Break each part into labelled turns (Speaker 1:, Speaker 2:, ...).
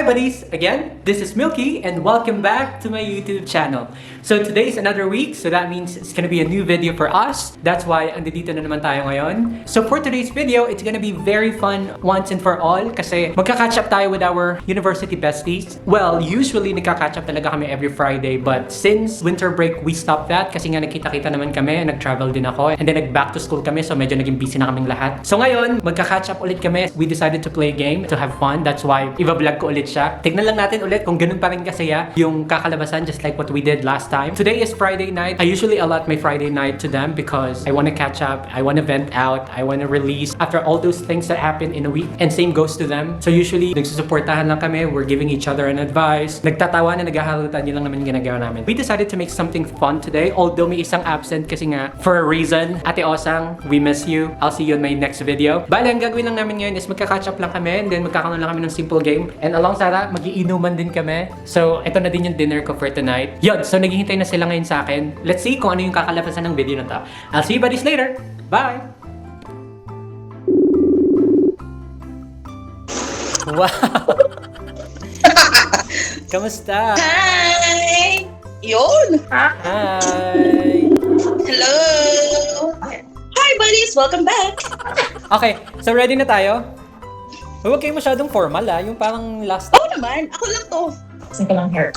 Speaker 1: Hi buddies! Again, this is Milky and welcome back to my YouTube channel. So today is another week, so that means it's gonna be a new video for us. That's why andito na naman tayo ngayon. So for today's video, it's gonna be very fun once and for all kasi magka-catch up tayo with our university besties. Well, usually nagka-catch up talaga kami every Friday, but since winter break, we stopped that kasi nga nagkita-kita naman kami, nag-travel din ako, and then nag-back to school kami, so medyo naging busy na kaming lahat. So ngayon, magka-catch up ulit kami. We decided to play a game to have fun. That's why iba-vlog ko ulit siya. Tignan lang natin ulit kung ganun pa rin kasaya yung kakalabasan just like what we did last time. Today is Friday night. I usually allot my Friday night to them because I want to catch up, I want to vent out, I want to release after all those things that happen in a week. And same goes to them. So usually, nagsusuportahan lang kami, we're giving each other an advice, nagtatawa na naghahalutan, yun lang naman yung ginagawa namin. We decided to make something fun today, although may isang absent kasi nga, for a reason. Ate Osang, we miss you. I'll see you in my next video. Bale, ang gagawin lang namin ngayon is magka-catch up lang kami, and then magkakaroon lang kami ng simple game. And along Sarah, magiinuman din kami. So, ito na din yung dinner ko for tonight. Yun, so naghihintay na sila ngayon sa akin. Let's see kung ano yung kakalabasan ng video na to. I'll see you buddies later. Bye! Wow! Kamusta?
Speaker 2: Hi! Yun!
Speaker 1: Hi!
Speaker 2: Hello! Hi, buddies! Welcome back!
Speaker 1: Okay, so ready na tayo? Huwag kayo masyadong formal yung parang last
Speaker 2: Oo naman! Ako lang to!
Speaker 3: Kasi ko lang hair.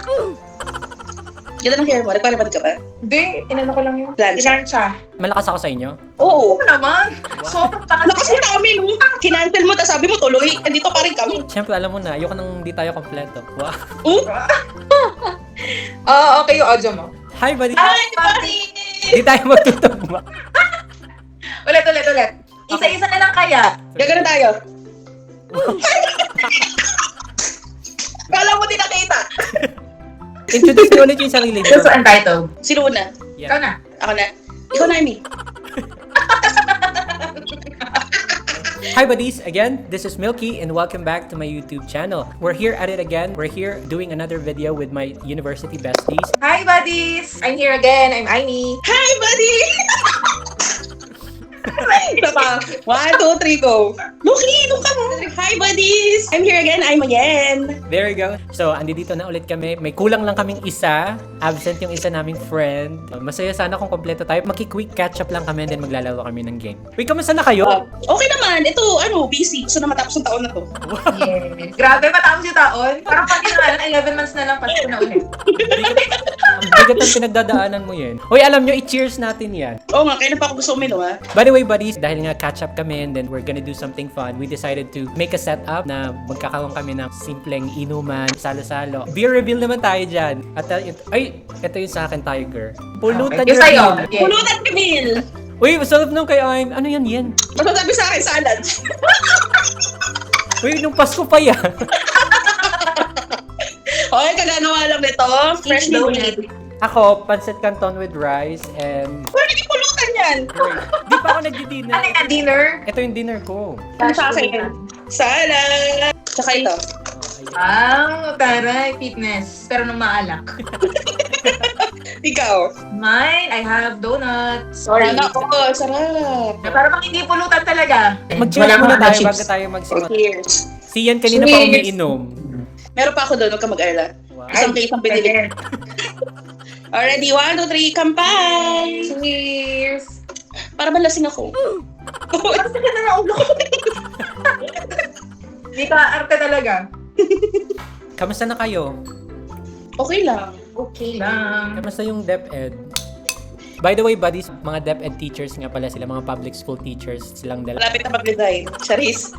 Speaker 2: Ganda ng hair mo. Nagparibad ka ba?
Speaker 3: Hindi, inano ko lang yung
Speaker 2: Plancha.
Speaker 3: plancha.
Speaker 1: Malakas ako sa inyo.
Speaker 2: Oo!
Speaker 3: Oo naman! Sobrang takas.
Speaker 2: Lakas mo namin! Kinancel mo, tapos sabi mo tuloy. Andito pa rin kami.
Speaker 1: Siyempre, alam mo na, ayoko nang di tayo kompleto. Wow!
Speaker 3: Okay yung audio mo.
Speaker 1: Hi, buddy!
Speaker 2: Hi, buddies!
Speaker 1: Di tayo magtutugma.
Speaker 3: Ulit. Isa-isa na lang kaya.
Speaker 2: Gagano tayo. Kala mo din nakita.
Speaker 1: Introduce mo ulit yung sarili
Speaker 3: So,
Speaker 1: niyo.
Speaker 3: untitled.
Speaker 2: Sino na?
Speaker 3: Ikaw na.
Speaker 2: Ako na. Ikaw na, Amy.
Speaker 1: Hi buddies, again, this is Milky and welcome back to my YouTube channel. We're here at it again. We're here doing another video with my university besties.
Speaker 3: Hi, buddies! I'm here again. I'm Aimee.
Speaker 2: Hi, buddy! Ito pa. 1, 2, 3, go. Luki, doon ka mo. Hi, buddies! I'm here again. I'm again.
Speaker 1: There we go. So, andito na ulit kami. May kulang lang kaming isa. Absent yung isa naming friend. Masaya sana kung kompleto tayo. Maki-quick catch-up lang kami and then maglalaro kami ng game. Wait, kamusta na kayo?
Speaker 2: Okay naman. Ito, busy. Gusto na matapos ng taon na to.
Speaker 3: Yes. Grabe, matapos yung taon. Parang pag ginawa, 11 months na lang, Pasko na ulit.
Speaker 1: Ang bigat ng pinagdadaanan mo yun. Uy, alam nyo, i-cheers natin yan.
Speaker 2: Oo nga, kaya na pa ako gusto uminom, ha?
Speaker 1: By the way, buddies, dahil nga catch-up kami and then we're gonna do something fun, we decided to make a setup na magkakaroon kami ng simpleng inuman, salo-salo. Beer reveal naman tayo dyan. At ito yung sa akin, Tiger. Pulutan
Speaker 3: Yung sa'yo.
Speaker 1: reveal.
Speaker 3: Okay.
Speaker 2: Pulutan Camille!
Speaker 1: Uy, masarap nung kay Aim. Ano yan yan?
Speaker 2: Masasabi sa akin, salad.
Speaker 1: Uy, nung Pasko pa yan.
Speaker 2: Okay, kagagawa lang nito.
Speaker 3: Fresh donut.
Speaker 1: Ako, pancit canton with rice and...
Speaker 2: Pwede di pulutan yan.
Speaker 1: Di pa ako nagdi-dinner.
Speaker 3: Ano yung dinner?
Speaker 1: Ito yung dinner ko.
Speaker 2: Ano sa akin? Salad. Tsaka ito.
Speaker 3: Taray, fitness. Pero nung maalak.
Speaker 2: Ikaw.
Speaker 3: Mine, I have donuts.
Speaker 2: Sana ko. Sarap.
Speaker 3: Para bang hindi pulutan talaga.
Speaker 1: Mag-cheers
Speaker 3: Wala
Speaker 1: muna
Speaker 3: mga
Speaker 1: tayo
Speaker 3: chips.
Speaker 1: bago tayo magsimula.
Speaker 2: Cheers.
Speaker 1: Si Yan kanina pa
Speaker 3: Cheers.
Speaker 1: umiinom.
Speaker 2: Meron pa ako doon. Huwag ka mag-alala.
Speaker 1: Wow.
Speaker 2: Isang pinili. Already, 1, 2, 3, kampay!
Speaker 3: Cheers!
Speaker 2: Para ba lasing ako?
Speaker 3: Parang sakit na ng ulo ko. Hindi ka arte talaga.
Speaker 1: Kamusta na kayo?
Speaker 2: Okay lang.
Speaker 3: Okay lang.
Speaker 1: Kamusta yung DepEd? By the way, buddies, mga DepEd teachers nga pala sila, mga public school teachers silang dalawa.
Speaker 2: Malapit na mag-resign. Charis.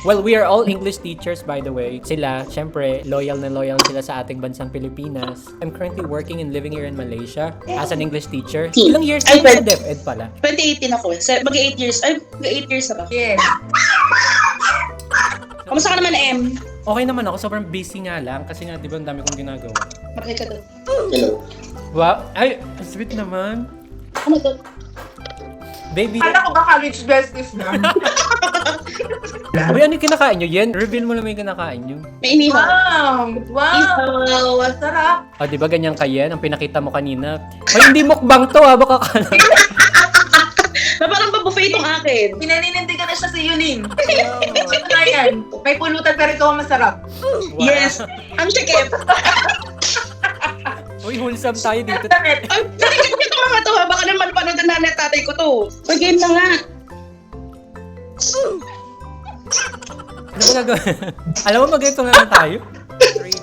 Speaker 1: Well, we are all English teachers, by the way. Sila, syempre, loyal na loyal sila sa ating bansang Pilipinas. I'm currently working and living here in Malaysia as an English teacher. Ilang years
Speaker 2: Ay,
Speaker 1: na sa DepEd pala?
Speaker 2: 2018 ako. Mag-8 years. Ay, mag-8 years na ba?
Speaker 3: Yes.
Speaker 2: Kamusta ka naman, M?
Speaker 1: Okay naman ako, sobrang busy nga lang kasi nga, di ba, ang dami kong ginagawa.
Speaker 2: Makinig ka doon. Hello.
Speaker 1: Wow, ay, sweet naman.
Speaker 2: Ano to?
Speaker 1: Baby,
Speaker 3: Kala ko ba college besties na?
Speaker 1: uy, ano yung kinakain nyo? Yen, reveal mo naman yung kinakain nyo.
Speaker 2: May inihaw.
Speaker 3: Wow!
Speaker 2: Ihaw.
Speaker 3: Sarap!
Speaker 1: O, di ba ganyan ka Yen? Ang pinakita mo kanina. Ay, hindi mukbang to baka ka
Speaker 2: Na parang buffet itong akin.
Speaker 3: Pinaninindigan na siya si Yulin. Ito na yan. May pulutan pero ito ang masarap.
Speaker 2: Yes. Ang sikip.
Speaker 1: Uy, wholesome tayo dito.
Speaker 3: Damit.
Speaker 2: Ay, natikip ko itong mga to ha. Baka naman panood ng nanay at tatay ko to. Uy, game na nga.
Speaker 1: Ano ba gagawin? Alam mo, mag-ito nga lang tayo.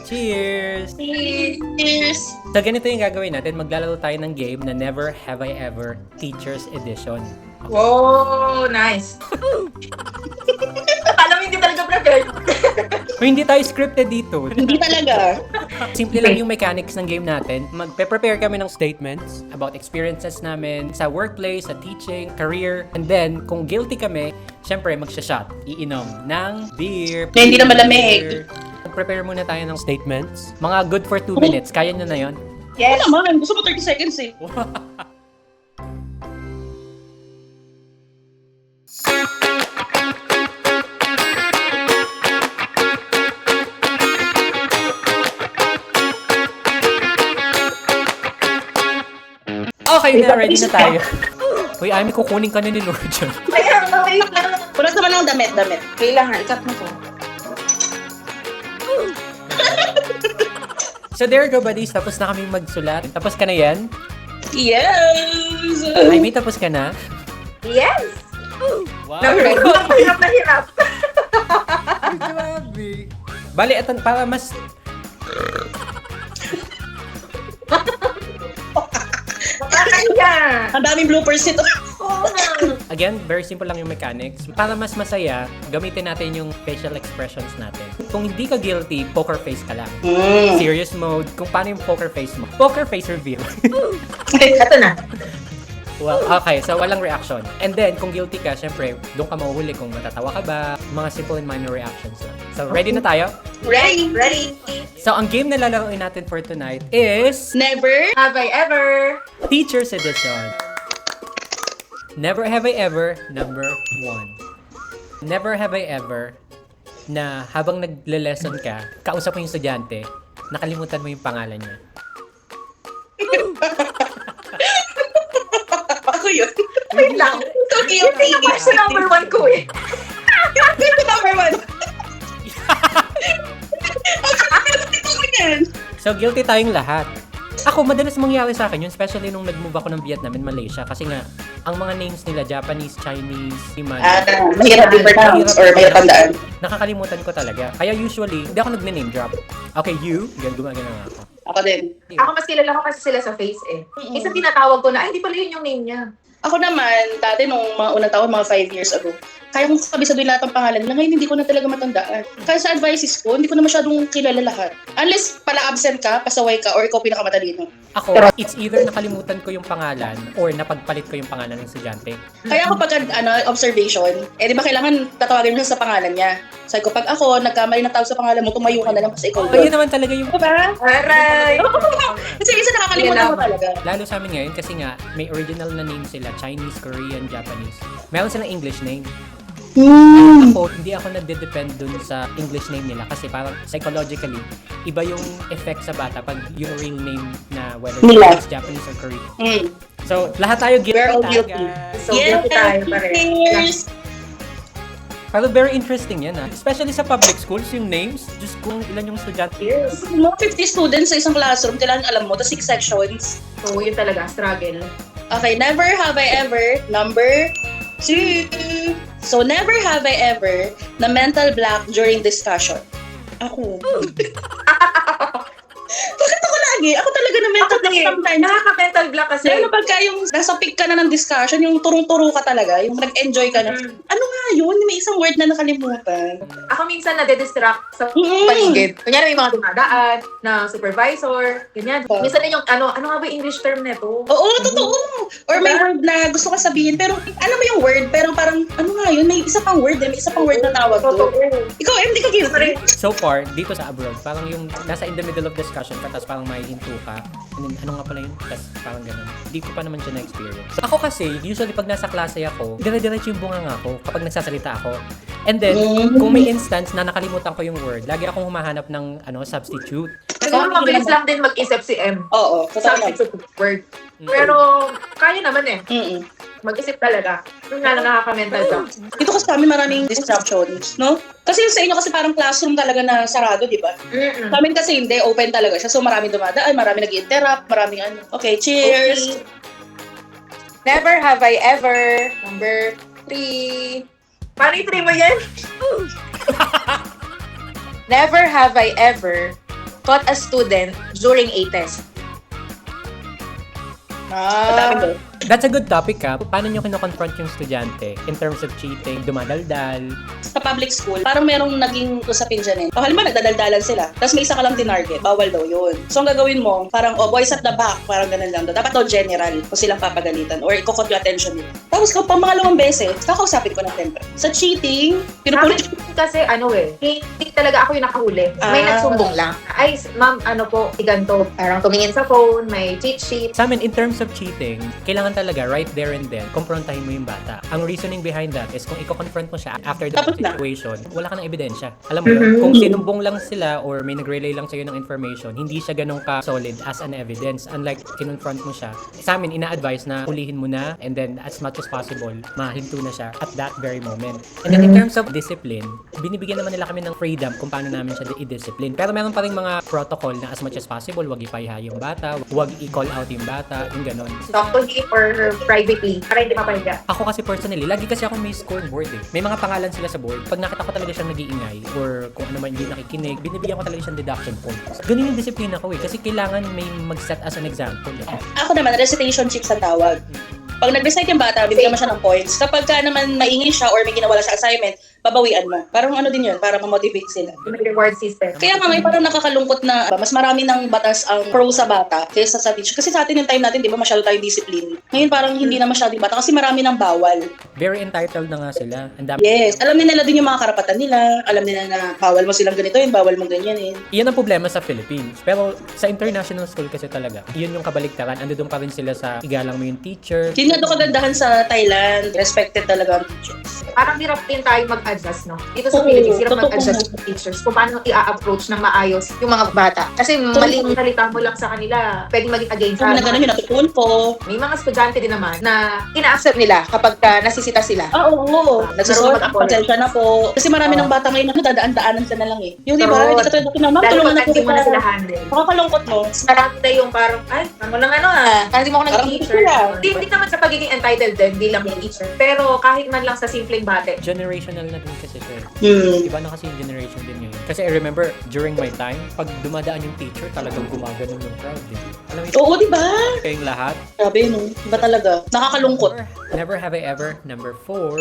Speaker 1: Cheers!
Speaker 2: Cheers.
Speaker 1: So, ganito yung gagawin natin. Maglalaro tayo ng game na Never Have I Ever Teacher's Edition.
Speaker 3: Wow, nice. Alam mo, hindi talaga prepared.
Speaker 1: Kung hindi tayo scripted dito.
Speaker 2: Hindi talaga.
Speaker 1: Simple lang yung mechanics ng game natin. Magpe-prepare kami ng statements about experiences namin sa workplace, sa teaching, career. And then, kung guilty kami, syempre, magsha-shot. Iinom ng beer.
Speaker 2: Na hindi na malamig.
Speaker 1: Prepare muna tayo ng statements. Mga good for 2 minutes. Kaya nyo na yon.
Speaker 3: Yes.
Speaker 2: Oo naman. Gusto mo 30 seconds eh.
Speaker 1: Okay na, ready na tayo. Uy, Amy, kukunin ka na ni Lord dyan.
Speaker 3: Kaya, okay lang.
Speaker 2: Punas naman ng damit.
Speaker 3: Kailangan, ikat mo ko.
Speaker 1: So there you go, buddies. Tapos na kaming magsulat. Tapos ka na yan?
Speaker 2: Yes!
Speaker 1: Amy, tapos ka na?
Speaker 3: Yes!
Speaker 1: Wow!
Speaker 3: Hirap na hirap.
Speaker 1: Grabe. Bali, atan, para mas...
Speaker 3: Makakaya.
Speaker 2: Ang daming bloopers nito.
Speaker 3: Oo nga.
Speaker 1: Again, very simple lang yung mechanics. Para mas masaya, gamitin natin yung facial expressions natin. Kung hindi ka guilty, poker face ka lang. Serious mode, kung paano yung poker face mo. Poker face reveal.
Speaker 3: Ito na.
Speaker 1: Well, okay, so walang reaction. And then, kung guilty ka, syempre, doon ka mahuhuli kung matatawa ka ba. Mga simple and minor reactions lang. So, ready na tayo?
Speaker 3: Ready? Ready?
Speaker 1: So, ang game na lalaroin natin for tonight is
Speaker 2: Never.
Speaker 3: Have I ever?
Speaker 1: Teacher's Edition. Never have I ever, number 1. Never have I ever na habang nagle-lesson ka, kausap mo yung estudyante, nakalimutan mo yung pangalan niya.
Speaker 2: Ako yun.
Speaker 3: Wait lang.
Speaker 2: So cute.
Speaker 3: Yung question number 1 ko eh.
Speaker 2: Number 1.
Speaker 1: So, guilty tayong lahat. Ako, madalas mangyari sa akin yun, especially nung nag-move ako ng Vietnam and Malaysia. Kasi nga, ang mga names nila, Japanese, Chinese,
Speaker 2: Mahirap i-pronounce or mahirap tandaan.
Speaker 1: nakakalimutan ko talaga. Kaya usually, hindi ako nag-name drop. Okay, you, gumagana nga ako.
Speaker 2: Ako din.
Speaker 3: Ako mas kilala ko kasi sila sa face eh. Isa tinatawag ko na, ay, hindi pala yun yung name niya.
Speaker 2: Ako naman, dati nung mga unang taon, mga 5 years ago, kaya kong sabi-sabihin lahat ng pangalan nila. Ngayon, hindi ko na talaga matandaan. Kaya sa advices ko, hindi ko na masyadong kilala lahat. Unless pala absent ka, pasaway ka, or ikaw pinakamatalino.
Speaker 1: Ako, it's either nakalimutan ko yung pangalan or napagpalit ko yung pangalan ng estudyante.
Speaker 2: Kaya ako pagka observation, di ba kailangan tatawagin mo siya sa pangalan niya. Sabi ko, pag ako, nagkamali ng tawag sa pangalan mo, tumayo ka na lang kasi ikaw.
Speaker 1: Yun naman talaga yung...
Speaker 2: Diba?
Speaker 3: Aray!
Speaker 2: Kasi minsan nakakalimutan mo talaga.
Speaker 1: Lalo sa amin ngayon kasi nga, may original na name sila. Chinese, Korean, Japanese. Meron silang English name. Ako, hindi ako nagde-depend dun sa English name nila kasi parang psychologically, iba yung effect sa bata pag yung real name na whether
Speaker 2: Nila.
Speaker 1: it's Japanese or Korean.
Speaker 2: Mm.
Speaker 1: So, lahat tayo guilty
Speaker 2: We're all
Speaker 1: tayo,
Speaker 2: guilty.
Speaker 1: guys.
Speaker 3: So, guilty tayo pareho.
Speaker 2: Cheers!
Speaker 1: Pero very interesting yan especially sa public schools, yung names, just kung ilan yung estudyante.
Speaker 3: Yes.
Speaker 2: Mga 50 students sa isang classroom, kailangan alam mo, tapos 6 sections.
Speaker 3: So, yun talaga, struggle.
Speaker 2: Okay, never have I ever, number 2. So, never have I ever na mental block during discussion. Ako. Bakit ako lagi? Ako talaga na mental block sometimes.
Speaker 3: Nakaka-mental block kasi.
Speaker 2: Lalo pagka yung nasa peak ka na ng discussion, yung turong-turo ka talaga, yung nag-enjoy ka na. Ano nga yun? May isang word na nakalimutan.
Speaker 3: Ako minsan nade-distract sa
Speaker 2: Mm.
Speaker 3: paligid. Kunyari may mga dumadaan na supervisor, ganyan. Minsan na yung ano nga ba yung English term nito?
Speaker 2: Oo, totoo. Or may word na gusto ka sabihin, pero alam mo yung word, pero parang, ano nga yun? May isa pang word, may isa pang word na tawag
Speaker 3: Totoo.
Speaker 2: doon. Ikaw, hindi ka guilty.
Speaker 1: So far, dito sa abroad, parang yung nasa in the middle of discussion ka, tapos parang may hinto ka. And then, ano nga pala yun? Tapos parang ganun. Hindi ko pa naman siya na-experience. So, ako kasi, usually pag nasa klase ako, dire-diretso yung bunganga ko kapag nagsasalita ako. And then, kung may instance na nakalimutan ko yung word, lagi akong humahanap ng substitute.
Speaker 3: Siguro mabilis lang din mag-isip si M.
Speaker 2: Oo, totoo lang.
Speaker 3: Substitute word. Pero, kaya naman eh.
Speaker 2: Mm-mm.
Speaker 3: Mag-isip talaga. Yung nga lang nakaka-mental shock.
Speaker 2: Dito kasi kami maraming distractions, no? Kasi yung sa inyo kasi parang classroom talaga na sarado, di ba?
Speaker 3: Mm-mm.
Speaker 2: Sa amin kasi hindi, open talaga siya. So maraming dumadaan, maraming nag-interrupt, maraming ano. Okay, cheers!
Speaker 3: Okay. Never have I ever. Number 3. Paano yung 3 mo yan? Never have I ever caught a student during a test.
Speaker 2: Madami doon.
Speaker 1: That's a good topic ha. Paano nyo kino-confront yung estudyante in terms of cheating, dumadaldal?
Speaker 2: Sa public school, parang merong naging usapin dyan eh. O halimbawa, nagdadaldalan sila. Tapos may isa ka lang tinarget. Bawal daw yun. So, ang gagawin mo, parang, boys at the back. Parang ganun lang daw. Dapat daw general kung silang papagalitan or ikukot yung attention nila. Tapos, kung pang pangalawang beses, kakausapin ko ng temper. Sa cheating, pinupulit
Speaker 3: Kasi hindi talaga ako yung nakahuli. May
Speaker 2: Ah.
Speaker 3: nagsumbong lang. Ay, ma'am, ganito. Parang tumingin sa phone, may cheat sheet.
Speaker 1: Sa amin, in terms of cheating, kailangan talaga right there and then, kumprontahin mo yung bata. Ang reasoning behind that is kung i-confront mo siya after the
Speaker 2: Tapos na.
Speaker 1: situation, wala ka ng ebidensya. Alam mo yun, kung sinumbong lang sila or may nag-relay lang sa'yo ng information, hindi siya ganun ka-solid as an evidence. Unlike, kinonfront mo siya. Sa amin, ina-advise na hulihin mo na and then as much as possible, mahinto na siya at that very moment. And then in terms of discipline, binibigyan naman nila kami ng freedom kung paano namin siya i-discipline. Pero meron pa rin mga protocol na as much as possible, wag ipahiya yung bata, wag i-call out yung bata, yung ganon.
Speaker 3: Talk to him or her privately para hindi mapahiga.
Speaker 1: Ako kasi personally, lagi kasi ako may scoreboard eh. May mga pangalan sila sa board. Pag nakita ko talaga siyang nag-iingay or kung ano man hindi nakikinig, binibigyan ko talaga siyang deduction points. Ganun yung disiplina ko eh. Kasi kailangan may mag-set as an example eh.
Speaker 2: Ako naman, recitation chicks ang tawag. Pag nag-recite yung bata, bibigyan mo siya ng points. Kapag ka naman maingay siya or may ginawa siya assignment, babawian mo. Parang ano din yun, para ma-motivate sila.
Speaker 3: May reward system.
Speaker 2: Kaya nga may parang nakakalungkot na mas marami ng batas ang pro sa bata kaysa sa teacher. Kasi sa atin yung time natin, di ba, masyado tayong discipline. Ngayon parang hindi na masyado yung bata kasi marami ng bawal.
Speaker 1: Very entitled na nga sila. Ang dami.
Speaker 2: Yes, alam nila din yung mga karapatan nila. Alam nila na bawal mo silang ganito yun, bawal mo ganyan eh.
Speaker 1: Iyan ang problema sa Philippines. Pero sa international school kasi talaga, yun yung kabaligtaran. Ando doon pa rin sila sa igalang mo yung teacher.
Speaker 2: Yun nga doon kagandahan sa Thailand. Respected talaga ang teachers.
Speaker 3: Parang hirap din tayo mag-adjust, no? Dito sa
Speaker 2: Oo,
Speaker 3: Philippines, hirap
Speaker 2: totoo.
Speaker 3: mag-adjust ng teachers kung paano i-approach ng maayos yung mga bata. Kasi maling salita mo lang sa kanila, pwedeng maging against
Speaker 2: Kami na ganun yung natutunan ko.
Speaker 3: May mga estudyante din naman na ina-accept nila kapag nasisita sila.
Speaker 2: Oo. Nagsusort,
Speaker 3: Marunong
Speaker 2: pasensya na po. Kasi marami ng bata ngayon na dadaan-daanan ka na lang eh. Yung di ba,
Speaker 3: True.
Speaker 2: hindi ka tulad dati na, ma'am,
Speaker 3: Lalo
Speaker 2: tulungan
Speaker 3: pag
Speaker 2: na po
Speaker 3: hindi mo na sila
Speaker 2: kita.
Speaker 3: handle.
Speaker 2: Makakalungkot mo.
Speaker 3: Marami na yung parang, ay, ano lang hindi mo ako
Speaker 2: Parang
Speaker 3: nag-teacher.
Speaker 2: gusto lang.
Speaker 3: Hindi naman sa pagiging entitled din bilang teacher. Pero kahit man lang sa simpleng bate.
Speaker 1: Generational na din kasi siya.
Speaker 2: Hmm.
Speaker 1: Iba na kasi yung generation din ngayon. Kasi I remember, during my time, pag dumadaan yung teacher, talagang gumaganon yung crowd. Eh. Alam mo
Speaker 2: Oo, di ba?
Speaker 1: kayong lahat.
Speaker 2: Grabe, no? Iba talaga. Nakakalungkot.
Speaker 1: Never have I ever. Number 4.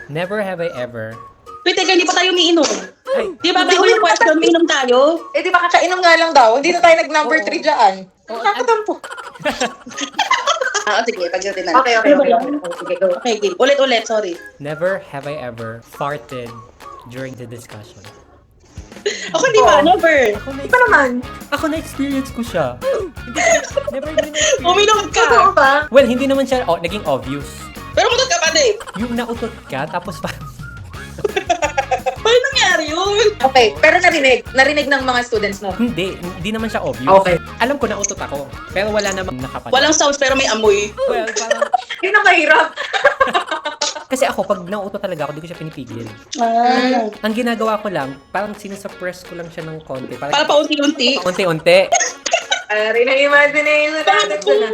Speaker 1: Never have I ever.
Speaker 2: Wait, teka, hindi pa tayo umiinom.
Speaker 1: Ay,
Speaker 2: Di ba, bago yung question, umiinom tayo?
Speaker 3: Eh di ba kakainom nga lang daw? Hindi na tayo nag-number
Speaker 1: Oo.
Speaker 3: 3 dyan.
Speaker 1: Oo,
Speaker 3: Nakakatampo.
Speaker 2: Sige, pagdating na.
Speaker 3: Okay.
Speaker 2: Ano ba yun?
Speaker 3: Sige, go.
Speaker 2: Okay, game. Ulit, sorry.
Speaker 1: never have I ever farted during the discussion.
Speaker 2: Ako di ba,
Speaker 3: Oo.
Speaker 2: never.
Speaker 3: Di ba naman?
Speaker 1: Ako na-experience ko siya. Hindi ko- never ko na-experience.
Speaker 2: Uminom
Speaker 3: Totoo
Speaker 2: ka.
Speaker 3: ba?
Speaker 1: Well, hindi naman siya naging obvious.
Speaker 2: Pero mutot ka pa din.
Speaker 1: Yung nautot ka, tapos pa...
Speaker 2: Paano nangyari yun?
Speaker 3: Okay, pero narinig ng mga students mo.
Speaker 1: hindi naman siya obvious.
Speaker 3: Okay.
Speaker 1: Alam ko nautot ako, pero wala namang nakapan.
Speaker 2: Walang sounds pero may amoy.
Speaker 1: Well, parang...
Speaker 3: Yun ang mahirap.
Speaker 1: Kasi ako, pag nautot talaga ako, di ko siya pinipigil.
Speaker 2: Ah.
Speaker 1: Ang ginagawa ko lang, parang sinusuppress ko lang siya ng konti.
Speaker 2: Para paunti-unti.
Speaker 1: Unti-unti.
Speaker 3: Rin ang imagination natin na.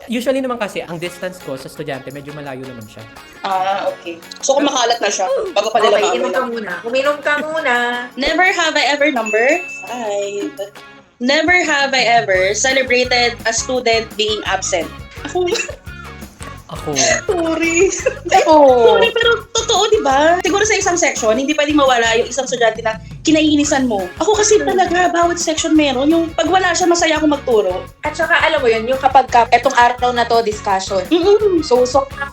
Speaker 1: Usually naman kasi, ang distance ko sa estudyante, medyo malayo naman siya.
Speaker 2: Okay. So kung makalat na siya, bago pa nila
Speaker 3: Okay, inom ka
Speaker 2: maamoy.
Speaker 3: muna. Uminom ka muna.
Speaker 2: Never have I ever, number 5. Never have I ever celebrated a student being absent. Ako,
Speaker 1: Ako,
Speaker 2: sorry.
Speaker 3: Oo.
Speaker 2: Sorry, pero totoo, di ba? Siguro sa isang section, hindi pwedeng mawala yung isang estudyante na kinaiinisan mo. Ako kasi talaga, bawat section meron. Yung pag wala siya, masaya ako magturo.
Speaker 3: At saka alam mo yun, yung kapag etong araw na to, discussion. So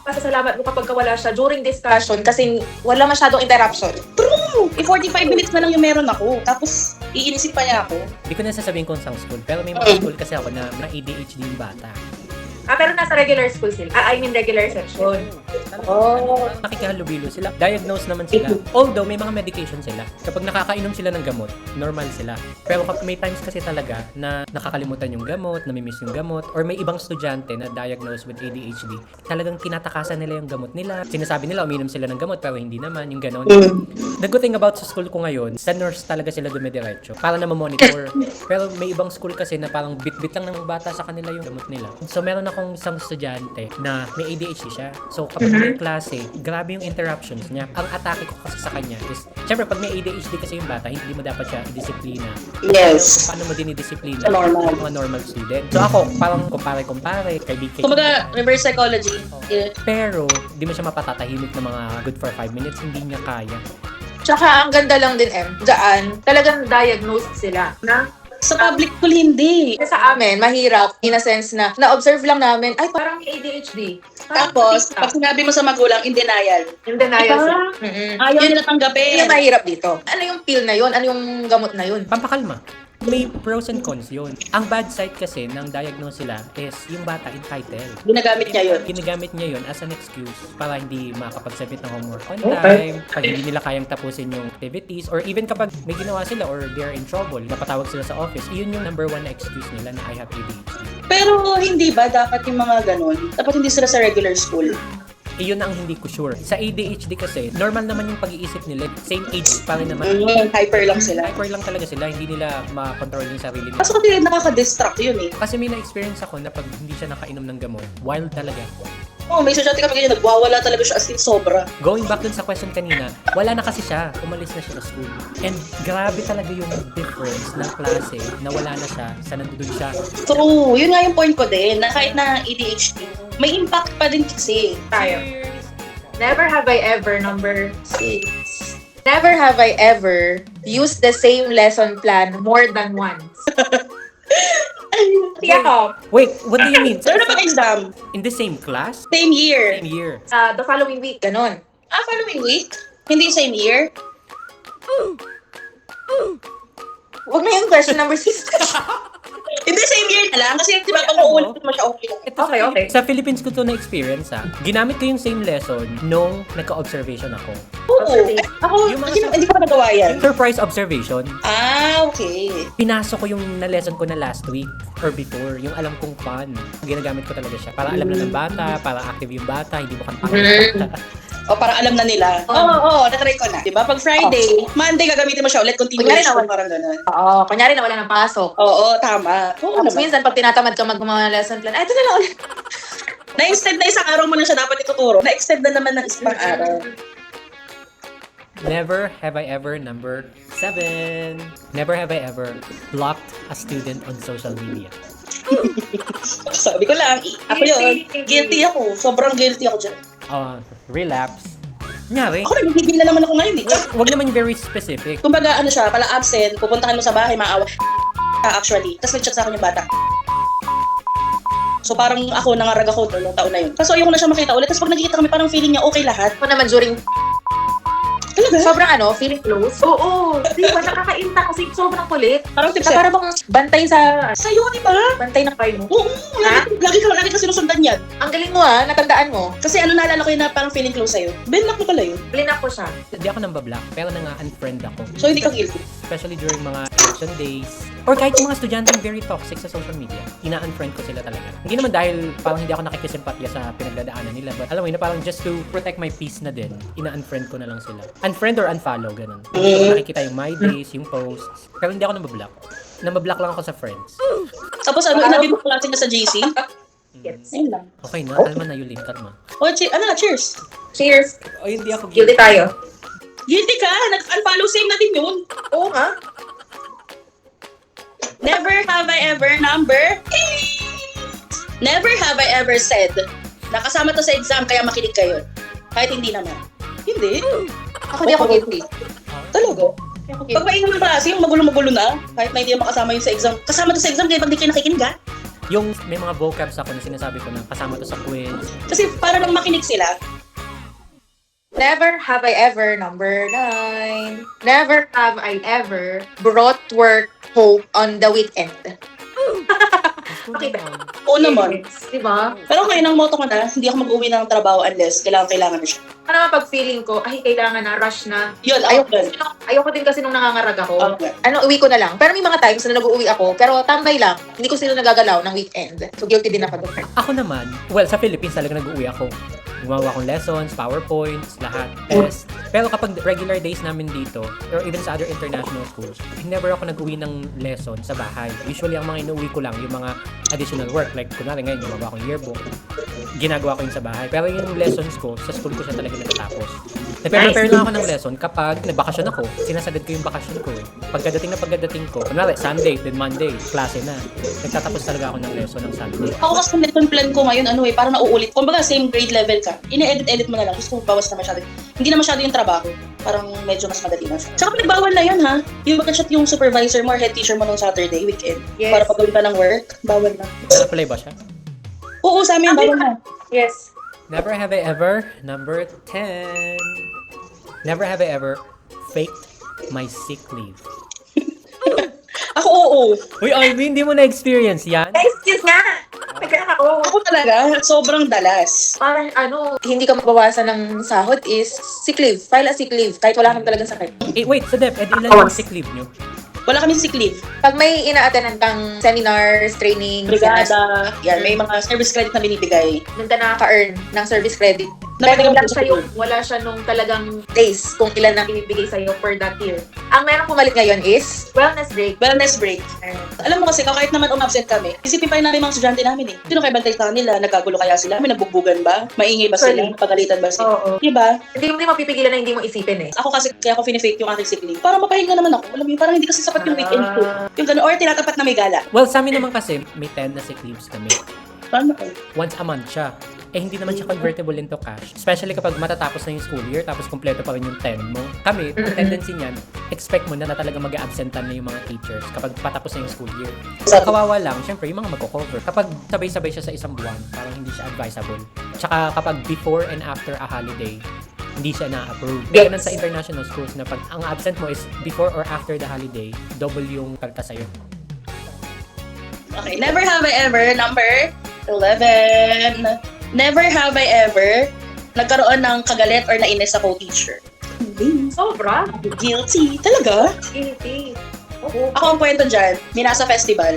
Speaker 3: pasasalamat mo kapag wala siya during discussion kasi wala masyadong interruption.
Speaker 2: True! 45 minutes na lang yung meron ako. Tapos, iinisin pa niya ako.
Speaker 1: hindi ko na sasabihin kung saan school, pero may mga school kasi ako na ADHD yung bata.
Speaker 3: Pero nasa regular school sila. I mean regular section.
Speaker 1: Oh. Nakikihalubilo sila. Diagnose naman sila. Although may mga medication sila. Kapag nakakainom sila ng gamot, normal sila. Pero may times kasi talaga na nakakalimutan yung gamot, namimiss yung gamot, or may ibang estudyante na diagnosed with ADHD. Talagang tinatakasan nila yung gamot nila. Sinasabi nila uminom sila ng gamot pero hindi naman, yung ganon. The good thing about sa school ko ngayon, sa nurse talaga sila dumidiretso para na mamonitor. Pero may ibang school kasi na parang bit-bit lang ng bata sa kanila yung gamot nila. So meron akong isang estudyante na may ADHD siya. So kapag may klase, grabe yung interruptions niya. Ang atake ko kasi sa kanya is, syempre pag may ADHD kasi yung bata, hindi mo dapat siya i-disiplina.
Speaker 2: Yes.
Speaker 1: Paano mo dinidisiplina?
Speaker 2: Sa normal.
Speaker 1: Mga normal student. So ako, parang kumpare, kaibigan.
Speaker 2: Kumbaga, reverse psychology. Yeah.
Speaker 1: Pero, di mo siya mapatatahimik ng mga good for 5 minutes, hindi niya kaya.
Speaker 3: Tsaka ang ganda lang din, daan, talagang diagnosed sila. Na?
Speaker 2: Sa public school, hindi.
Speaker 3: Sa amin, mahirap, in a sense na, na-observe lang namin, ay, parang may ADHD.
Speaker 2: Tapos, pag sinabi mo sa magulang, in denial.
Speaker 3: In denial
Speaker 2: Diba?
Speaker 3: sila.
Speaker 2: Ayaw nila
Speaker 3: Yun
Speaker 2: tanggapin.
Speaker 3: yung mahirap dito. Ano yung pill na yun? Ano yung gamot na yun?
Speaker 1: Pampakalma. May pros and cons yun. Ang bad side kasi ng diagnose sila is yung bata entitled.
Speaker 2: Ginagamit niya yun.
Speaker 1: Ginagamit niya yun as an excuse para hindi makapag-submit ng homework on time, pag hindi nila kayang tapusin yung activities, or even kapag may ginawa sila or they're in trouble, napatawag sila sa office, yun yung number one na excuse nila na I have ADHD.
Speaker 2: Pero hindi ba dapat yung mga ganun? Dapat hindi sila sa regular school.
Speaker 1: Iyon ang hindi ko sure. Sa ADHD kasi, normal naman yung pag-iisip nila. Same age pa rin naman.
Speaker 2: Hyper lang sila.
Speaker 1: Hyper lang talaga sila. Hindi nila makontrol yung sarili nila.
Speaker 2: Kaso kasi nakaka-distract yun eh.
Speaker 1: Kasi may na-experience ako na pag hindi siya nakainom ng gamot, wild talaga.
Speaker 2: Oh, may estudyante kapag ganyan, nagwawala talaga siya as in sobra.
Speaker 1: Going back dun sa question kanina, wala na kasi siya. Umalis na siya sa school. And grabe talaga yung difference ng klase na wala na siya sa nandun siya.
Speaker 2: True. Yun nga yung point ko din, na kahit na ADHD, may impact pa din kasi.
Speaker 3: Tayo. Never have I ever, number 6. Never have I ever used the same lesson plan more than once. Hindi ako.
Speaker 1: Wait, what do you mean?
Speaker 2: Saan na pag-exam?
Speaker 1: In the same class?
Speaker 2: Same year.
Speaker 1: Same year.
Speaker 3: The following week, ganon.
Speaker 2: Following week? Hindi same year?
Speaker 3: Huwag na yung question number 6.
Speaker 2: Hindi same year na lang. Kasi di ba pag uulit mo siya, okay lang.
Speaker 1: Ito
Speaker 3: Okay, okay.
Speaker 1: Sa Philippines ko to na-experience ha. Ginamit ko yung same lesson nung nagka-observation ako.
Speaker 2: Oo. Ako,
Speaker 1: Yung mga
Speaker 2: hindi ko pa nagawa yan.
Speaker 1: Surprise observation.
Speaker 2: Okay.
Speaker 1: Pinasok ko yung na-lesson ko na last week or before. Yung alam kong fun. Ginagamit ko talaga siya. Para alam na ng bata, para active yung bata, hindi mo kang
Speaker 2: O para alam na nila. Oo, natry ko na. Diba? Pag Friday, Monday gagamitin mo siya ulit, continuation, parang gano'n.
Speaker 3: Oo, kunyari na wala ng pasok.
Speaker 2: Oo, tama. Oo
Speaker 3: Tapos
Speaker 2: naman.
Speaker 3: minsan, pag tinatamad ka mga lesson plan, ay, ito na lang ulit.
Speaker 2: Na-extend na isang araw mo na siya dapat ituturo. Na-extend na naman ng isang araw.
Speaker 1: Never have I ever, number 7. Never have I ever blocked a student on social media.
Speaker 2: Sabi ko lang, ako yun. Guilty ako. Sobrang guilty ako dyan.
Speaker 1: Relapse. Nyari.
Speaker 2: Ako nagigil na naman ako ngayon.
Speaker 1: Wag naman very specific.
Speaker 2: Kumbaga, ano siya, pala absent, pupuntahan mo sa bahay, maawa. Actually. Tapos nag-chat sa akin yung bata. So parang ako, nangarag ako noong taon na yun. Kaso ayoko na siya makita ulit. Tapos pag nagkikita kami, parang feeling niya okay lahat.
Speaker 3: Ako naman during
Speaker 2: Talaga?
Speaker 3: sobrang feeling close. Oo, di ba nakakainta kasi sobrang kulit.
Speaker 2: Parang tips
Speaker 3: Para bang bantay sa,
Speaker 2: sa'yo, di ba?
Speaker 3: bantay na kayo mo.
Speaker 2: Oo,
Speaker 3: Ha?
Speaker 2: lagi ka sinusundan yan.
Speaker 3: Ang galing mo natandaan mo.
Speaker 2: Kasi ano naalala ko yun na parang feeling close sa'yo. Benlock mo pala yun.
Speaker 3: Blinak ko siya.
Speaker 1: Hindi ako nang bablock, pero unfriend ako.
Speaker 2: So hindi ka guilty.
Speaker 1: Especially during mga election days. Or kahit yung mga estudyante very toxic sa social media, ina-unfriend ko sila talaga. Hindi naman dahil parang hindi ako nakikisimpatya sa pinagdadaanan nila, but alam mo yun, na parang just to protect my peace na din, ina-unfriend ko na lang sila. Unfriend or unfollow, ganun. Hindi ko nakikita yung my days, yung posts. Pero hindi ako nabablock. Nabablock lang ako sa friends.
Speaker 2: Tapos ano, inabi mo klase ka sa JC?
Speaker 3: Yes.
Speaker 2: Ayun lang.
Speaker 1: Okay na, kalma na Yulin, kalma.
Speaker 2: O, cheers.
Speaker 3: Cheers.
Speaker 1: O hindi ako
Speaker 3: Guilty tayo.
Speaker 2: Guilty ka. Nag-unfollow, same na din yun.
Speaker 3: Oo nga.
Speaker 2: Never have I ever, number 8. Never have I ever said, nakasama to sa exam kaya makinig kayo. Kahit hindi naman. Hindi.
Speaker 3: Ako di ako guilty.
Speaker 2: Talaga. Pag maingat ng klase, yung magulo-magulo na, kahit na hindi na makasama yun sa exam. Kasama to sa exam kaya pag di kayo nakikinig ha.
Speaker 1: Yung may mga vocabs ako na sinasabi ko na kasama to sa quiz.
Speaker 2: Kasi para nang makinig sila,
Speaker 3: Never have I ever, number 9. Never have I ever brought work home on the weekend. Makita.
Speaker 2: Oo naman.
Speaker 3: Di ba?
Speaker 2: Pero ngayon, ang motto ko na, hindi ako mag-uwi ng trabaho unless kailangan na siya.
Speaker 3: Ano naman pag feeling ko, ay kailangan na, rush na.
Speaker 2: Yun,
Speaker 3: Ayoko,
Speaker 2: ako.
Speaker 3: ayoko din kasi nung nangangarag ako.
Speaker 2: Okay.
Speaker 3: Uwi ko na lang. Pero may mga times na nag-uwi ako, pero tambay lang. Hindi ko sila nagagalaw ng weekend. So guilty din ako doon.
Speaker 1: Ako naman, well, sa Philippines talaga nag-uwi ako. Gumawa akong lessons, PowerPoints, lahat, test. Pero kapag regular days namin dito, or even sa other international schools, never ako nag-uwi ng lesson sa bahay. Usually, ang mga inuwi ko lang, yung mga additional work. Like, kunwari ngayon, gumawa akong yearbook. Ginagawa ko yun sa bahay. Pero yung lessons ko, sa school ko siya talaga natatapos. Nagpe-prepare lang ako ng lesson kapag nagbakasyon ako. Sinasagad ko yung bakasyon ko eh. Pagkadating ko, kunwari, Sunday, then Monday, klase na. Nagtatapos talaga ako ng lesson ng Sunday.
Speaker 2: Ako kasi lesson plan ko ngayon, parang nauulit. Kumbaga, same grade level ka. Ine-edit mo na lang. Gusto ko bawas na masyado. Hindi na masyado yung trabaho. Parang medyo mas madali na siya. Tsaka pinagbawal na yun, ha? Yung mag-chat yung supervisor mo or head teacher mo nung Saturday, weekend.
Speaker 3: Yes.
Speaker 2: Para pag ka ng work, bawal na.
Speaker 1: Naka-play ba siya?
Speaker 2: Oo, sa amin, bawal na.
Speaker 3: Yes.
Speaker 1: Never have I ever, number 10. Never have I ever faked my sick leave.
Speaker 2: Ako, oo.
Speaker 1: Uy, Ivy, hindi mo na-experience yan?
Speaker 3: Excuse nga! Nagkaka ako.
Speaker 2: Ako talaga, sobrang dalas.
Speaker 3: Parang hindi ka mabawasan ng sahod is sick leave. File a sick leave. Kahit wala kang talagang sakit.
Speaker 1: Eh, wait, sa Dep, ilan yung sick leave nyo?
Speaker 2: Wala kami sick leave.
Speaker 3: Pag may ina-attendan kang seminars, trainings,
Speaker 2: Brigada, yan, may mga service credit na binibigay.
Speaker 3: doon ka nakaka-earn ng service credit.
Speaker 2: Na
Speaker 3: Pero
Speaker 2: pwede ka
Speaker 3: wala siya nung talagang days kung ilan na ibibigay sa'yo per that year. Ang meron pumalit ngayon is wellness break.
Speaker 2: Wellness break. Alam mo kasi, kahit naman umabsent kami, isipin pa rin namin mga estudyante namin eh. Sino kayo bantay sa kanila? Nagkagulo kaya sila? May nagbugbugan ba? Maingay ba sila?
Speaker 3: Sorry.
Speaker 2: Pagalitan ba sila?
Speaker 3: Oo.
Speaker 2: Diba?
Speaker 3: Hindi mo mapipigilan na hindi mo isipin eh.
Speaker 2: Ako kasi, kaya ako fini-fake yung aking sick leave. Para mapahinga naman ako. Alam mo yun, parang hindi kasi sapat yung weekend ko. Yung gano'n, or tinatapat na may gala.
Speaker 1: Well, sa amin naman kasi, may 10 na sick leaves kami.
Speaker 2: Paano ko?
Speaker 1: Once a month siya. Eh, hindi naman siya convertible into cash. Especially kapag matatapos na yung school year, tapos kompleto pa rin yung 10 mo. Kami, ang tendency niyan, expect mo na talaga mag-absentan na yung mga teachers kapag patapos na yung school year. So, kawawa lang, syempre, yung mga magko-cover. Kapag sabay-sabay siya sa isang buwan, parang hindi siya advisable. Tsaka kapag before and after a holiday, hindi siya na-approve. May ganun sa international schools na pag ang absent mo is before or after the holiday, double yung kalta sa'yo.
Speaker 2: Okay, never have I ever, number 11. Never have I ever nagkaroon ng kagalit or nainis sa co-teacher.
Speaker 3: Sobra.
Speaker 2: Guilty. Talaga?
Speaker 3: Guilty. Oo.
Speaker 2: Ako ang kwento dyan, may nasa festival.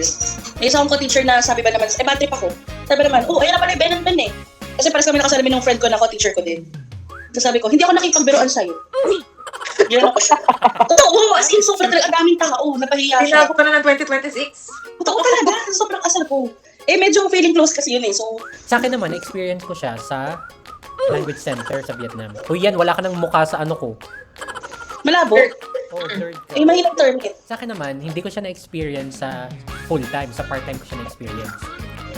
Speaker 2: May isa akong co-teacher na sabi ba naman, bad trip ako. Sabi naman, ayan na pala yung Ben and Ben eh. Kasi pares kami nakasalamin ng friend ko na co-teacher ko din. So sabi ko, hindi ako nakipagbiroan sa'yo. Yan ako siya. Totoo, as in, sobrang talaga, ang daming tao, napahiya siya.
Speaker 3: Binago ka na ng 2026.
Speaker 2: Totoo talaga, sobrang asal ko. Eh, medyo feeling close kasi yun eh, so...
Speaker 1: Sa akin naman, experience ko siya sa language center sa Vietnam. Uy, yan, wala ka ng mukha sa ano ko.
Speaker 2: Malabo.
Speaker 1: Oh, third ka.
Speaker 2: Eh, mahirap term it.
Speaker 1: Sa akin naman, hindi ko siya na-experience sa full-time. Sa part-time ko siya na-experience.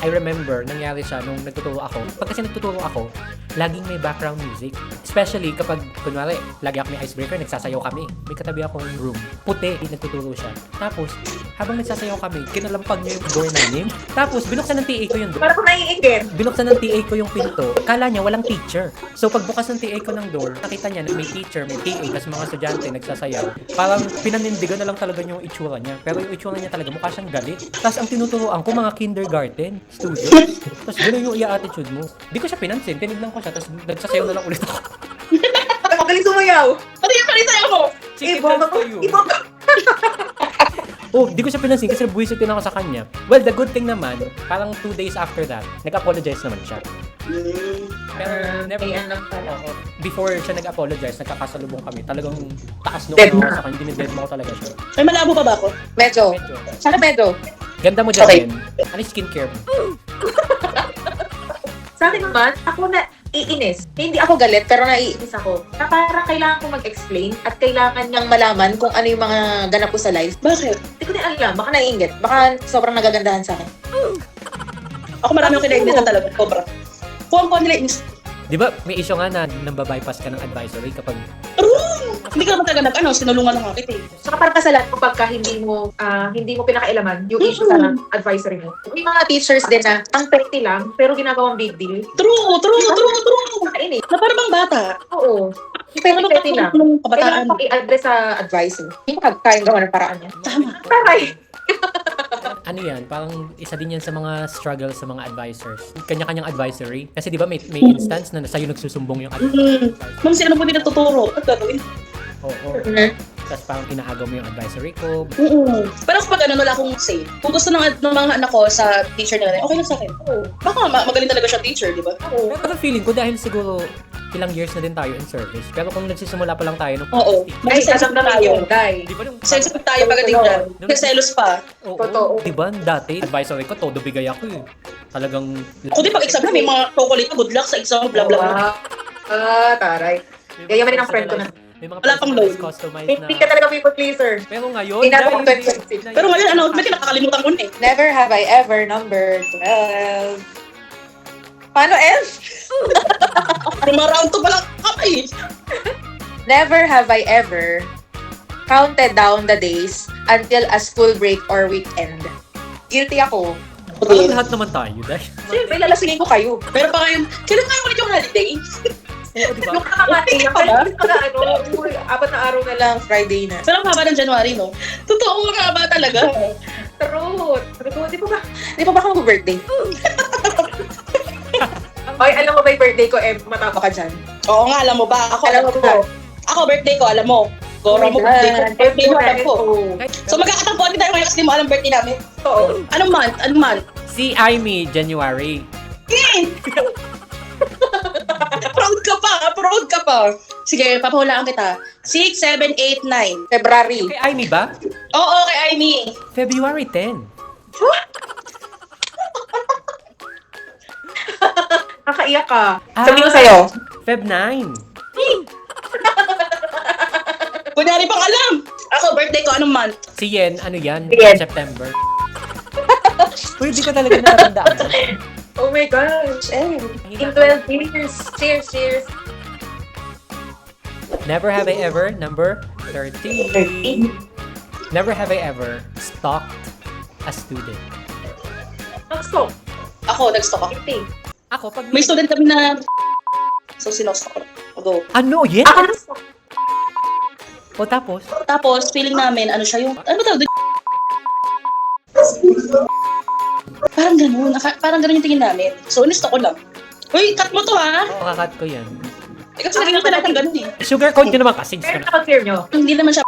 Speaker 1: I remember, nangyari siya nung nagtuturo ako. Pag kasi nagtuturo ako, laging may background music. Especially kapag, kunwari, lagi ako may icebreaker, nagsasayaw kami. May katabi akong room. Puti, nagtuturo siya. Tapos, habang nagsasayaw kami, kinalampag niya yung door namin. Tapos, binuksan ng TA ko yung door.
Speaker 3: Para kung naiingit.
Speaker 1: Binuksan ng TA ko yung pinto. Kala niya walang teacher. So pagbukas ng TA ko ng door, nakita niya na may teacher, may TA, kasi mga estudyante nagsasayaw. Parang pinanindigan na lang talaga yung itsura niya. Pero yung itsura niya talaga mukha siyang galit. Tapos ang tinuturoan ko mga kindergarten students. Tapos gano'n yung attitude mo. Di ko siya pinansin. Tinignan ko siya. Tapos nagsasayaw na lang ulit ako.
Speaker 3: Magaling sumayaw.
Speaker 2: Pati yung palit sa'yo mo!
Speaker 1: Chicken
Speaker 3: Ibomba
Speaker 1: dance
Speaker 3: ko.
Speaker 1: for you.
Speaker 3: Ibomba.
Speaker 1: Oh, di ko siya pinansin kasi buwisit din ako sa kanya. Well, the good thing naman, parang 2 days after that, nag-apologize naman siya. Pero never, before siya nag-apologize, nagkakasalubong kami. Talagang taas nung
Speaker 3: Dead
Speaker 1: ako
Speaker 3: na.
Speaker 1: sa kanya, dinided mo ko talaga siya.
Speaker 2: May malabo pa ba ako?
Speaker 3: Medyo.
Speaker 1: Medyo.
Speaker 3: Sana medyo.
Speaker 1: Ganda mo dyan,
Speaker 2: Okay.
Speaker 1: Ben. Ano yung skincare mo?
Speaker 3: Sa akin naman, ako na iinis. Hindi ako galit, pero naiinis ako. Na parang kailangan ko mag-explain at kailangan niyang malaman kung ano yung mga ganap ko sa life.
Speaker 2: Bakit?
Speaker 3: Hindi ko din alam. Baka naiingit. Baka sobrang nagagandahan sa akin.
Speaker 2: Ako marami akong kinainis talaga, sobra. Kung ako nilainis,
Speaker 1: Di ba, may issue nga na namba-bypass ka ng advisory kapag
Speaker 2: hindi ka naman talaga sinulungan lang ako eh.
Speaker 3: Saka parang kasalan ko pagka hindi mo pinakailaman yung issue sa advisory mo. May mga teachers din na ang petty lang, pero ginagawang big deal.
Speaker 2: True.
Speaker 3: Kainis.
Speaker 2: Na parang bang bata.
Speaker 3: Oo. Yung petty lang.
Speaker 2: Nung kabataan.
Speaker 3: Kailangan pag i-address sa advice mo. Hindi mo kayang gawa ng paraan niya.
Speaker 2: Tama.
Speaker 3: Taray!
Speaker 1: ano yan, parang isa din yan sa mga struggles sa mga advisors. Kanya-kanyang advisory. Kasi di ba may instance na sa'yo nagsusumbong yung advisor.
Speaker 2: Ma'am, sino po din natuturo? Ano gagawin?
Speaker 1: Oo. Tapos parang inaagaw mo yung advisory ko.
Speaker 2: Pero kapag wala akong say. Kung gusto ng mga anak ko sa teacher nila, okay lang sa akin. Baka magaling talaga siya teacher, di ba?
Speaker 1: Pero feeling ko dahil siguro ilang years na din tayo in service. Pero kung nagsisimula pa lang tayo nung
Speaker 2: Oo.
Speaker 3: Ay, kasam na tayo, guy.
Speaker 1: Di ba nung
Speaker 2: Sensitive tayo pagdating dyan. Nagselos pa.
Speaker 1: Oo,
Speaker 3: Totoo.
Speaker 1: di ba dati advisory ko todo bigay ako eh. Talagang
Speaker 2: Kung di pag exam na, may mga chocolate na good luck sa exam, blah blah blah.
Speaker 3: Taray. Yayaman din ang friend ko na.
Speaker 1: May mga
Speaker 2: Wala pang
Speaker 1: personalized,
Speaker 2: load.
Speaker 1: customized na.
Speaker 3: Hindi ka talaga people pleaser.
Speaker 1: Pero ngayon,
Speaker 3: Tinapos
Speaker 1: dahil
Speaker 3: ko
Speaker 1: hindi-
Speaker 3: 2026.
Speaker 2: Pero ngayon, may nakakalimutan ko na eh.
Speaker 3: Never have I ever number 12. Paano, F?
Speaker 2: Rumaround to pala kamay.
Speaker 3: Never have I ever counted down the days until a school break or weekend. Guilty ako.
Speaker 1: parang lahat naman tayo dahil.
Speaker 3: Siyempre, lalasingin ko kayo.
Speaker 2: Pero pa ngayon, kailan tayo ulit yung holiday?
Speaker 1: Oo, di ba?
Speaker 3: Nung kakamating ako, uy, 4 na araw na lang, Friday na.
Speaker 2: Pero ang haba ng January, no? Totoo, ang haba talaga.
Speaker 3: Truth. Di pa ba ako mag-birthday? Oy, alam mo ba yung birthday ko, matapa ka dyan?
Speaker 2: Oo nga, alam mo ba?
Speaker 3: Alam mo ba?
Speaker 2: Ako, birthday ko, alam mo. Gora mo, birthday ko. Birthday mo, alam ko. So magkakatampuan din tayo ngayon kasi di mo alam birthday namin.
Speaker 3: Oo.
Speaker 2: Anong month? Anong month?
Speaker 1: Si Aimee, January.
Speaker 2: Proud ka pa, proud ka pa. Sige, papahulaan kita. 6, 7, 8, 9.
Speaker 3: February.
Speaker 1: Kay Aimee ba?
Speaker 2: Oo, kay Aimee.
Speaker 1: February 10.
Speaker 3: Nakaiyak ka.
Speaker 1: Ah.
Speaker 3: Sabi ko sa'yo.
Speaker 1: Feb 9.
Speaker 2: Kunyari pang alam. Ako, birthday ko, anong month?
Speaker 1: Si Yen, ano yan?
Speaker 3: Yen.
Speaker 1: September. Uy, di ko talaga natatandaan.
Speaker 3: Oh my gosh. In 12 years. Cheers, cheers.
Speaker 1: Never have I ever, number 13. Never have I ever stalked a student.
Speaker 3: Nag-stop.
Speaker 2: Ako, nag-stock ako.
Speaker 1: Ako, pag
Speaker 2: May student kami na... So, sinostok ko. Go.
Speaker 1: Ano, Yen?
Speaker 3: Ako nag-stop.
Speaker 1: O tapos?
Speaker 2: Tapos, feeling namin, ano siya yung... Ano ba tawag? Parang ganun. Parang ganun yung tingin namin. So, inistok ko lang. Uy, cut mo to ha!
Speaker 1: Oo, kakat ko yan.
Speaker 2: Kasi naging ko natin ganun eh.
Speaker 1: Sugarcoat nyo naman kasi.
Speaker 3: Pero napag-clear nyo.
Speaker 2: Hindi naman siya...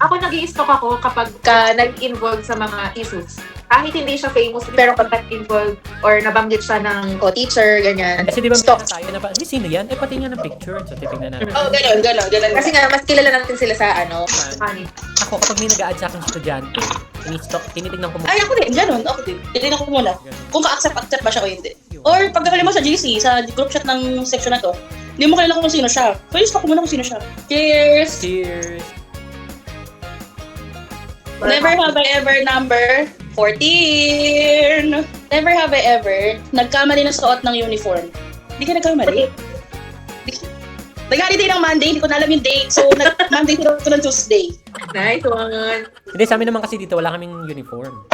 Speaker 3: Ako nag-i-stalk ako kapag nag-involve sa mga issues. Kahit hindi siya famous, pero pag nag-involve or nabanggit siya ng teacher, ganyan.
Speaker 1: Kasi di ba
Speaker 3: Stalk.
Speaker 1: tayo na pa, sino yan? Eh, pati nga ng picture. So, titignan natin.
Speaker 2: Oh, ganun.
Speaker 3: Kasi nga, mas kilala natin sila sa funny.
Speaker 1: Ako, kapag may nag-a-add sa akin estudyante, tinitignan ko muna.
Speaker 2: Ay, ako din. Ganun. Ako din. Titignan ko muna. Kung ka-accept ba siya o hindi. Or pagkakali mo sa GC, sa group chat ng section na to, hindi mo kilala kung sino siya. So, inistok ko muna kung sino siya. Cheers!
Speaker 1: Cheers!
Speaker 2: Never have I ever number 14. Never have I ever nagkamali ng suot ng uniform. Hindi ka nagkamali. Nag-holiday ng Monday, hindi ko na alam yung date. So, Monday ko ng Tuesday.
Speaker 3: Nice one.
Speaker 1: Hindi, sa amin naman kasi dito wala kaming uniform.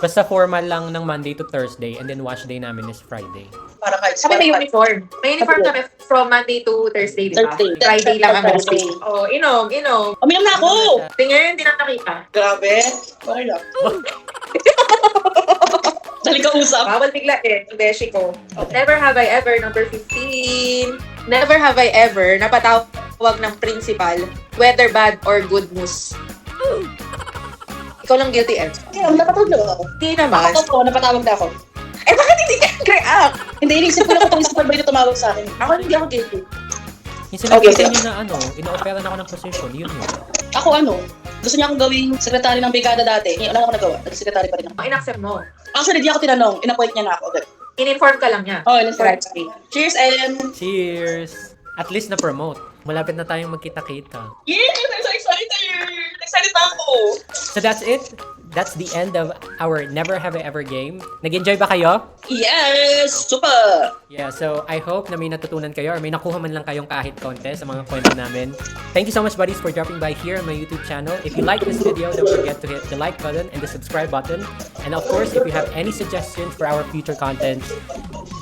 Speaker 1: Basta formal lang ng Monday to Thursday and then wash day namin is Friday.
Speaker 2: Para kahit
Speaker 3: Sabi may uniform. May uniform kami from Monday to Thursday, di ba?
Speaker 2: Thursday.
Speaker 3: Friday lang ang
Speaker 2: Thursday.
Speaker 3: Thursday. Oh, inom.
Speaker 2: Uminom na ako!
Speaker 3: Tingnan, hindi na nakita.
Speaker 2: Grabe. Okay lang. Dali ka usap.
Speaker 3: Bawal bigla beshi ko. Never have I ever, number 15. Never have I ever napatawag ng principal, whether bad or good news. Ikaw lang guilty, Ed.
Speaker 2: Kaya, napatawag na ba ako?
Speaker 3: Hindi naman.
Speaker 2: Ako, napatawag na ako.
Speaker 3: Eh, bakit hindi ka react?
Speaker 2: Hindi, inisip ko lang kung principal ba ito tumawag sa akin.
Speaker 3: Ako hindi ako guilty.
Speaker 1: Yung sinabi
Speaker 2: Okay,
Speaker 1: sa
Speaker 2: sir.
Speaker 1: inyo na ina-offeran ako ng position, yun yun.
Speaker 2: Ako gusto niya akong gawing sekretary ng brigada dati. Wala ako nagawa. Nag-sekretary pa rin ako.
Speaker 3: In-accept mo.
Speaker 2: Actually, di ako tinanong. In-appoint niya na ako agad.
Speaker 3: In-inform ka lang niya.
Speaker 2: Oh, in-appoint. Cheers, Em!
Speaker 1: Cheers! At least na-promote. Malapit na tayong magkita-kita.
Speaker 2: Yes! I'm so excited! Excited na ako!
Speaker 1: So that's it. That's the end of our Never Have I Ever game. Nag-enjoy ba kayo?
Speaker 2: Yes! Super!
Speaker 1: Yeah, so I hope na may natutunan kayo or may nakuha man lang kayong kahit konti sa mga kwento namin. Thank you so much, buddies, for dropping by here on my YouTube channel. If you like this video, don't forget to hit the like button and the subscribe button. And of course, if you have any suggestions for our future content,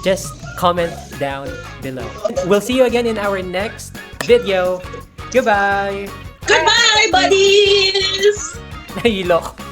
Speaker 1: just comment down below. We'll see you again in our next video. Goodbye!
Speaker 2: Goodbye, buddies!
Speaker 1: Nahilo.